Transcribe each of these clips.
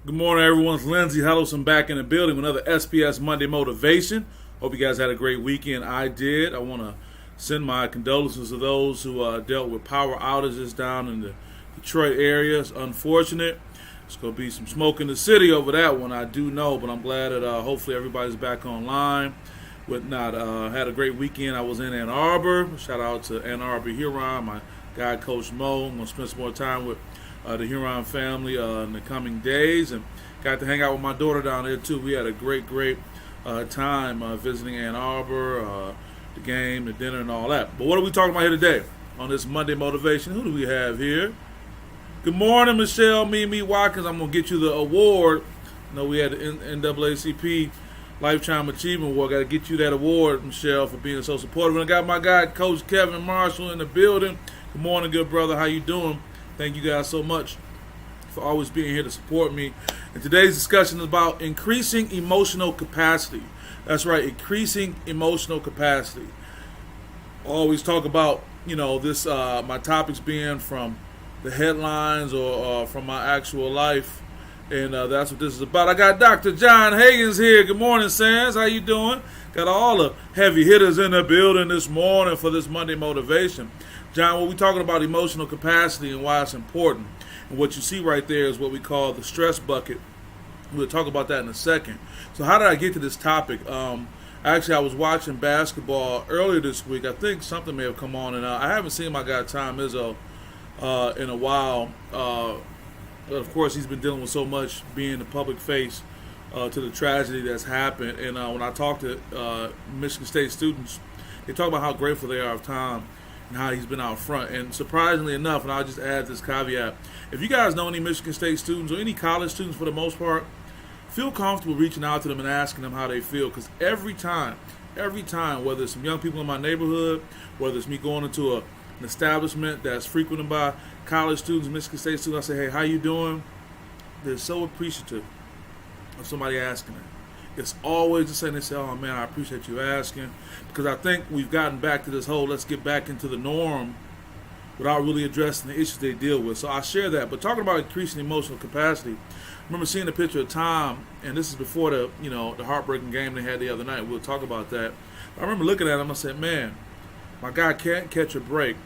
Good morning, everyone. It's Lindsay Huddleston back in the building with another SPS Monday Motivation. Hope you guys had a great weekend. I did. I want to send my condolences to those who dealt with power outages down in the Detroit area. It's unfortunate. It's going to be some smoke in the city over that one, I do know, but I'm glad that hopefully everybody's back online. Had a great weekend. I was in Ann Arbor. Shout out to Ann Arbor Huron, my guy, Coach Mo. I'm going to spend some more time with the Huron family in the coming days, and got to hang out with my daughter down there too. We had a great time visiting Ann Arbor, the game, the dinner, and all that. But what are we talking about here today on this Monday Motivation? Who do we have here? Good morning, Michelle Mimi Watkins. I'm going to get you the award. You know, we had the NAACP Lifetime Achievement Award. Got to get you that award, Michelle, for being so supportive. And I got my guy, Coach Kevin Marshall, in the building. Good morning, good brother. How you doing? Thank you guys so much for always being here to support me. And today's discussion is about increasing emotional capacity. That's right, increasing emotional capacity. I always talk about, this my topics being from the headlines or from my actual life. And that's what this is about. I got Dr. John Higgins here. Good morning, Sans. How you doing? Got all the heavy hitters in the building this morning for this Monday Motivation. John, what we're talking about emotional capacity and why it's important. And what you see right there is what we call the stress bucket. We'll talk about that in a second. So how did I get to this topic? Actually, I was watching basketball earlier this week. I think something may have come on, and I haven't seen my guy Tom Izzo in a while. But of course, he's been dealing with so much being the public face to the tragedy that's happened. And when I talk to Michigan State students, they talk about how grateful they are of Tom and how he's been out front. And surprisingly enough, and I'll just add this caveat, if you guys know any Michigan State students or any college students for the most part, feel comfortable reaching out to them and asking them how they feel. Because every time, whether it's some young people in my neighborhood, whether it's me going into an establishment that's frequented by college students, Michigan State students, I say, hey, how you doing? They're so appreciative of somebody asking them. It's always the same. They say, oh, man, I appreciate you asking. Because I think we've gotten back to this whole let's get back into the norm without really addressing the issues they deal with. So I share that. But talking about increasing emotional capacity, I remember seeing a picture of Tom, and this is before the heartbreaking game they had the other night. We'll talk about that. I remember looking at him, I said, man, my guy can't catch a break,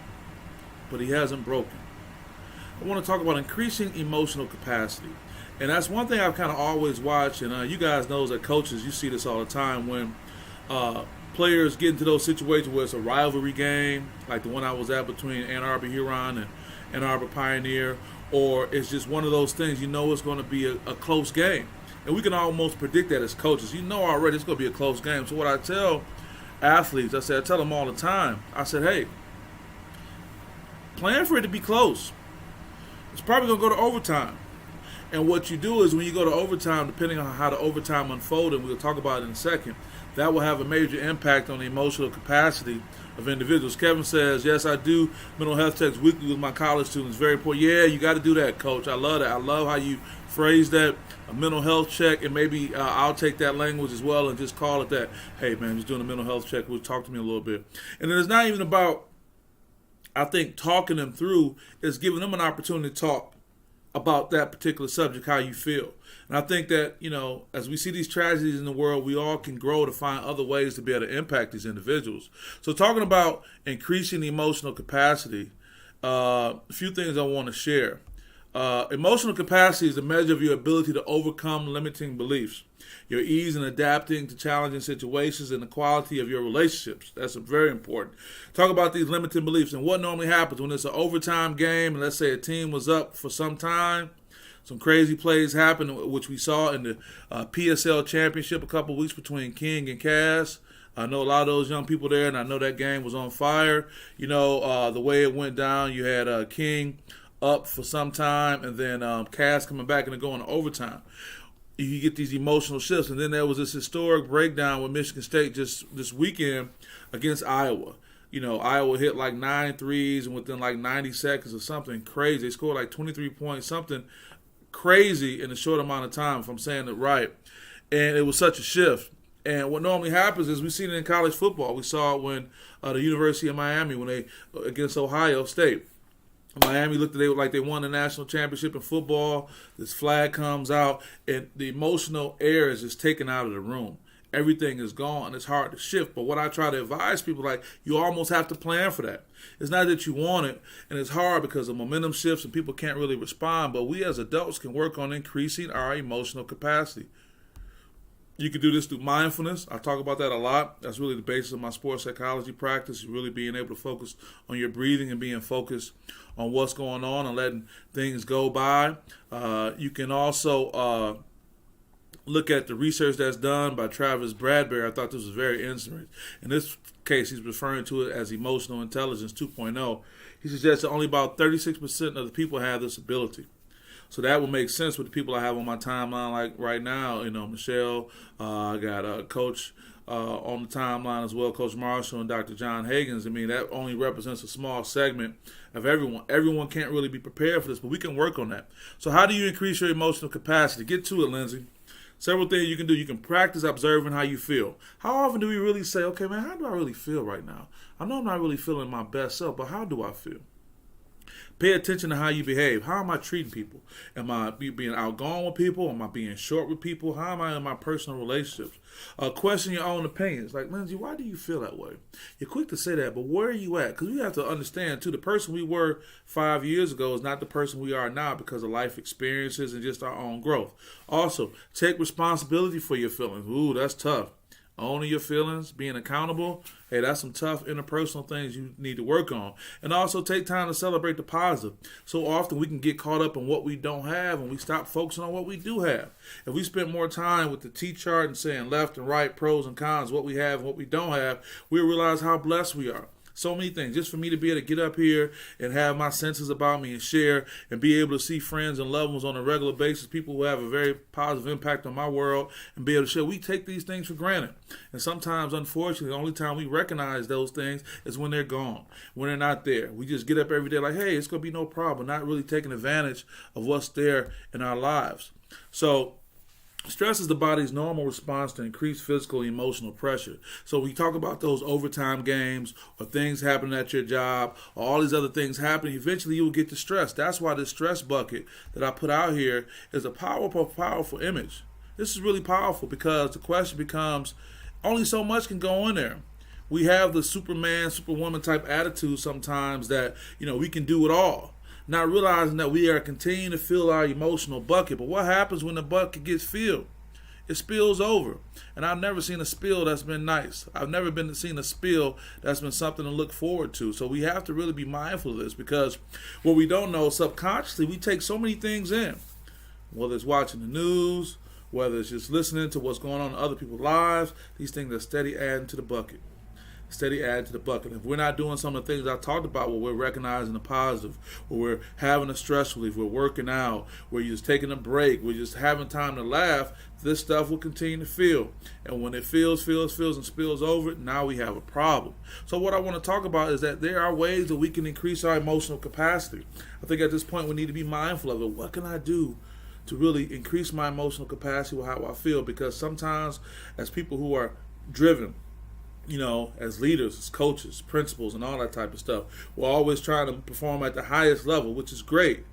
but he hasn't broken. I want to talk about increasing emotional capacity. And that's one thing I've kind of always watched, and you guys know as coaches, you see this all the time when players get into those situations where it's a rivalry game, like the one I was at between Ann Arbor Huron and Ann Arbor Pioneer, or it's just one of those things, it's going to be a close game. And we can almost predict that as coaches. Already it's going to be a close game. So what I tell athletes, I tell them all the time, I said, hey, plan for it to be close. It's probably going to go to overtime. And what you do is when you go to overtime, depending on how the overtime unfolds, and we'll talk about it in a second, that will have a major impact on the emotional capacity of individuals. Kevin says, yes, I do mental health checks weekly with my college students. Very important. Yeah, you got to do that, Coach. I love that. I love how you phrase that, a mental health check, and maybe I'll take that language as well and just call it that. Hey, man, just doing a mental health check. Will talk to me a little bit. And then it's not even about, I think, talking them through. It's giving them an opportunity to talk about that particular subject, how you feel. And I think that, as we see these tragedies in the world, we all can grow to find other ways to be able to impact these individuals. So talking about increasing the emotional capacity, a few things I want to share. Emotional capacity is a measure of your ability to overcome limiting beliefs, your ease in adapting to challenging situations, and the quality of your relationships. That's very important. Talk about these limiting beliefs and what normally happens when it's an overtime game, and let's say a team was up for some time. Some crazy plays happened, which we saw in the PSL championship a couple weeks between King and Cass. I know a lot of those young people there, and I know that game was on fire. The way it went down, you had King up for some time, and then Cass coming back and going to overtime. You get these emotional shifts, and then there was this historic breakdown with Michigan State just this weekend against Iowa. Iowa hit like 9 threes, and within like 90 seconds or something crazy, they scored like 23 points, something crazy in a short amount of time, if I'm saying it right. And it was such a shift. And what normally happens is we see it in college football. We saw it when the University of Miami, when they against Ohio State. Miami looked like they won the national championship in football. This flag comes out, and the emotional air is just taken out of the room. Everything is gone. It's hard to shift. But what I try to advise people, like, you almost have to plan for that. It's not that you want it, and it's hard because the momentum shifts and people can't really respond. But we as adults can work on increasing our emotional capacity. You can do this through mindfulness. I talk about that a lot. That's really the basis of my sports psychology practice, really being able to focus on your breathing and being focused on what's going on and letting things go by. You can also look at the research that's done by Travis Bradberry. I thought this was very interesting. In this case, he's referring to it as emotional intelligence 2.0. He suggests that only about 36% of the people have this ability. So that would make sense with the people I have on my timeline, like right now. Michelle, I got Coach on the timeline as well, Coach Marshall and Dr. John Hagins. I mean, that only represents a small segment of everyone. Everyone can't really be prepared for this, but we can work on that. So how do you increase your emotional capacity? Get to it, Lindsay. Several things you can do. You can practice observing how you feel. How often do we really say, okay, man, how do I really feel right now? I know I'm not really feeling my best self, but how do I feel? Pay attention to how you behave. How am I treating people? Am I being outgoing with people? Am I being short with people? How am I in my personal relationships? Question your own opinions. Like, Lindsay, why do you feel that way? You're quick to say that, but where are you at? Because we have to understand, too, the person we were 5 years ago is not the person we are now because of life experiences and just our own growth. Also, take responsibility for your feelings. Ooh, that's tough. Owning your feelings, being accountable, hey, that's some tough interpersonal things you need to work on. And also take time to celebrate the positive. So often we can get caught up in what we don't have and we stop focusing on what we do have. If we spend more time with the T-chart and saying left and right, pros and cons, what we have and what we don't have, we'll realize how blessed we are. So many things. Just for me to be able to get up here and have my senses about me and share and be able to see friends and loved ones on a regular basis, people who have a very positive impact on my world, and be able to share. We take these things for granted. And sometimes, unfortunately, the only time we recognize those things is when they're gone, when they're not there. We just get up every day like, hey, it's going to be no problem, not really taking advantage of what's there in our lives. So, stress is the body's normal response to increased physical and emotional pressure. So we talk about those overtime games or things happening at your job or all these other things happening. Eventually you will get to stress. That's why this stress bucket that I put out here is a powerful image. This is really powerful because the question becomes, only so much can go in there. We have the Superman, Superwoman type attitude sometimes that, we can do it all. Not realizing that we are continuing to fill our emotional bucket. But what happens when the bucket gets filled? It spills over. And I've never seen a spill that's been nice. I've never seen a spill that's been something to look forward to. So we have to really be mindful of this because what we don't know, subconsciously, we take so many things in. Whether it's watching the news, whether it's just listening to what's going on in other people's lives, these things are steady adding to the bucket. Steady add to the bucket. If we're not doing some of the things I talked about where we're recognizing the positive, where we're having a stress relief, we're working out, we're just taking a break, we're just having time to laugh, this stuff will continue to fill. And when it fills and spills over, now we have a problem. So what I want to talk about is that there are ways that we can increase our emotional capacity. I think at this point we need to be mindful of it. What can I do to really increase my emotional capacity with how I feel? Because sometimes as people who are driven, as leaders, as coaches, principals, and all that type of stuff, we're always trying to perform at the highest level, which is great.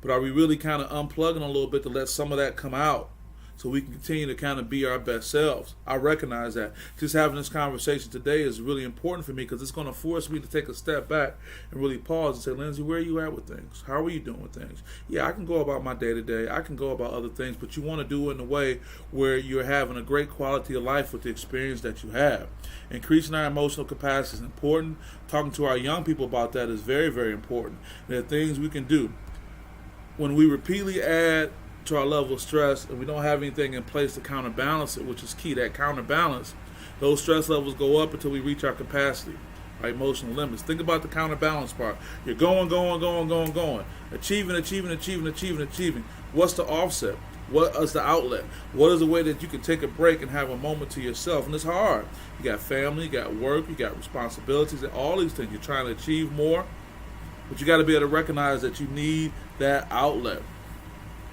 But are we really kind of unplugging a little bit to let some of that come out so we can continue to kind of be our best selves? I recognize that. Just having this conversation today is really important for me because it's going to force me to take a step back and really pause and say, Lindsay, where are you at with things? How are you doing with things? Yeah, I can go about my day-to-day. I can go about other things, but you want to do it in a way where you're having a great quality of life with the experience that you have. Increasing our emotional capacity is important. Talking to our young people about that is very, very important. There are things we can do. When we repeatedly add to our level of stress and we don't have anything in place to counterbalance it, which is key, that counterbalance, those stress levels go up until we reach our capacity, our emotional limits. Think about the counterbalance part. You're going. Achieving. What's the offset? What is the outlet? What is the way that you can take a break and have a moment to yourself? And it's hard. You got family, you got work, you got responsibilities, and all these things. You're trying to achieve more, but you got to be able to recognize that you need that outlet.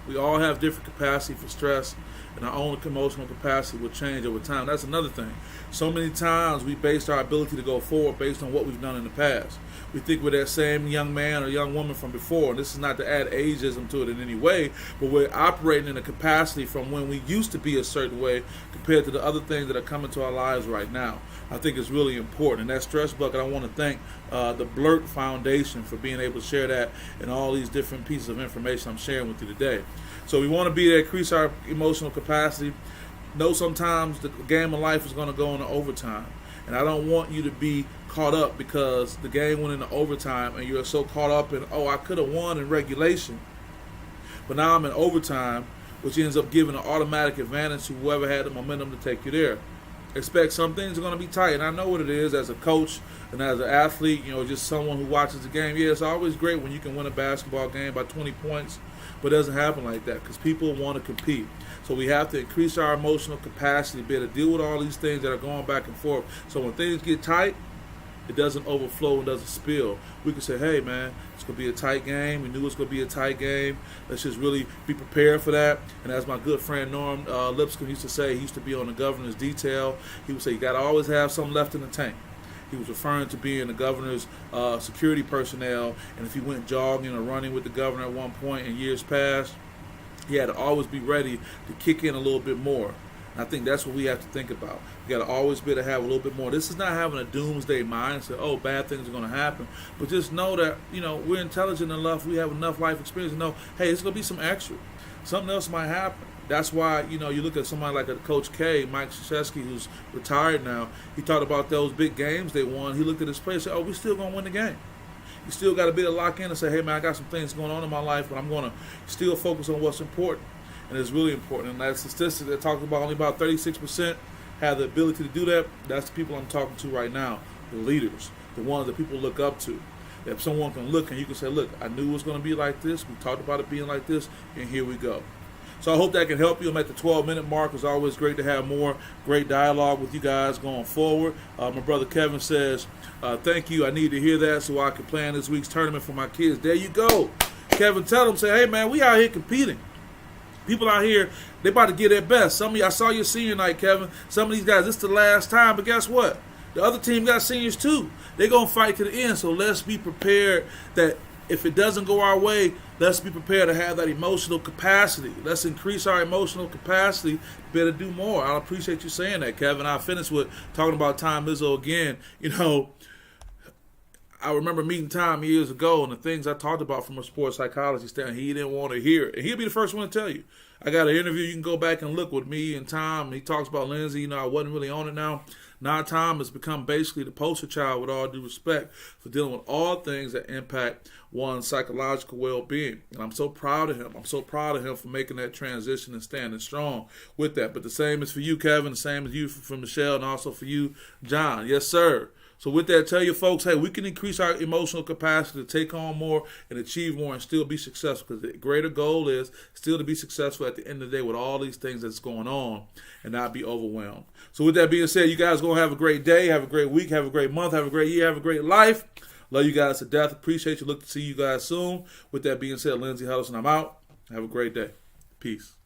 We all have different capacity for stress, and our own emotional capacity will change over time. That's another thing. So many times we base our ability to go forward based on what we've done in the past. We think we're that same young man or young woman from before. And this is not to add ageism to it in any way, but we're operating in a capacity from when we used to be a certain way compared to the other things that are coming to our lives right now. I think it's really important. And that stress bucket, I want to thank the Blurt Foundation for being able to share that and all these different pieces of information I'm sharing with you today. So we want to be there, increase our emotional capacity. Know sometimes the game of life is going to go into overtime. And I don't want you to be caught up because the game went into overtime and you're so caught up in, I could have won in regulation, but now I'm in overtime, which ends up giving an automatic advantage to whoever had the momentum to take you there. Expect some things are going to be tight, and I know what it is as a coach and as an athlete, just someone who watches the game. Yeah, it's always great when you can win a basketball game by 20 points, but it doesn't happen like that because people want to compete. So we have to increase our emotional capacity to be able to deal with all these things that are going back and forth. So when things get tight, it doesn't overflow and doesn't spill. We can say, hey, man, it's going to be a tight game. We knew it was going to be a tight game. Let's just really be prepared for that. And as my good friend Norm Lipscomb used to say, he used to be on the governor's detail. He would say, you got to always have something left in the tank. He was referring to being the governor's security personnel. And if he went jogging or running with the governor at one point in years past, he had to always be ready to kick in a little bit more. And I think that's what we have to think about. We got to always be able to have a little bit more. This is not having a doomsday mindset, bad things are going to happen. But just know that, we're intelligent enough, we have enough life experience to know, hey, it's going to be some extra. Something else might happen. That's why, you look at somebody like a Coach K, Mike Krzyzewski, who's retired now. He talked about those big games they won. He looked at his players and said, we're still going to win the game. You still got to be able to lock in and say, hey, man, I got some things going on in my life, but I'm going to still focus on what's important. And it's really important. And that statistic that talks about only about 36% have the ability to do that, that's the people I'm talking to right now, the leaders, the ones that people look up to. That if someone can look and you can say, look, I knew it was going to be like this. We talked about it being like this, and here we go. So I hope that can help you. I'm at the 12-minute mark. It's always great to have more great dialogue with you guys going forward. My brother Kevin says, thank you. I need to hear that so I can plan this week's tournament for my kids. There you go. Kevin, tell them, say, hey, man, we out here competing. People out here, they about to get their best. Some of you, I saw your senior night, Kevin. Some of these guys, this is the last time, but guess what? The other team got seniors too. They're going to fight to the end, so let's be prepared that if it doesn't go our way, let's be prepared to have that emotional capacity. Let's increase our emotional capacity to be able to do more. I appreciate you saying that, Kevin. I'll finish with talking about Tom Izzo again. I remember meeting Tom years ago, and the things I talked about from a sports psychology standpoint, he didn't want to hear it. And he'll be the first one to tell you. I got an interview, you can go back and look with me and Tom, and he talks about Lindsay. I wasn't really on it now. Now Tom has become basically the poster child, with all due respect, for dealing with all things that impact one's psychological well-being. And I'm so proud of him. I'm so proud of him for making that transition and standing strong with that. But the same is for you, Kevin, the same as you for Michelle, and also for you, John. Yes, sir. So with that, tell your folks, hey, we can increase our emotional capacity to take on more and achieve more and still be successful, because the greater goal is still to be successful at the end of the day with all these things that's going on and not be overwhelmed. So with that being said, you guys going to have a great day, have a great week, have a great month, have a great year, have a great life. Love you guys to death. Appreciate you. Look to see you guys soon. With that being said, Lindsay Huddleston, I'm out. Have a great day. Peace.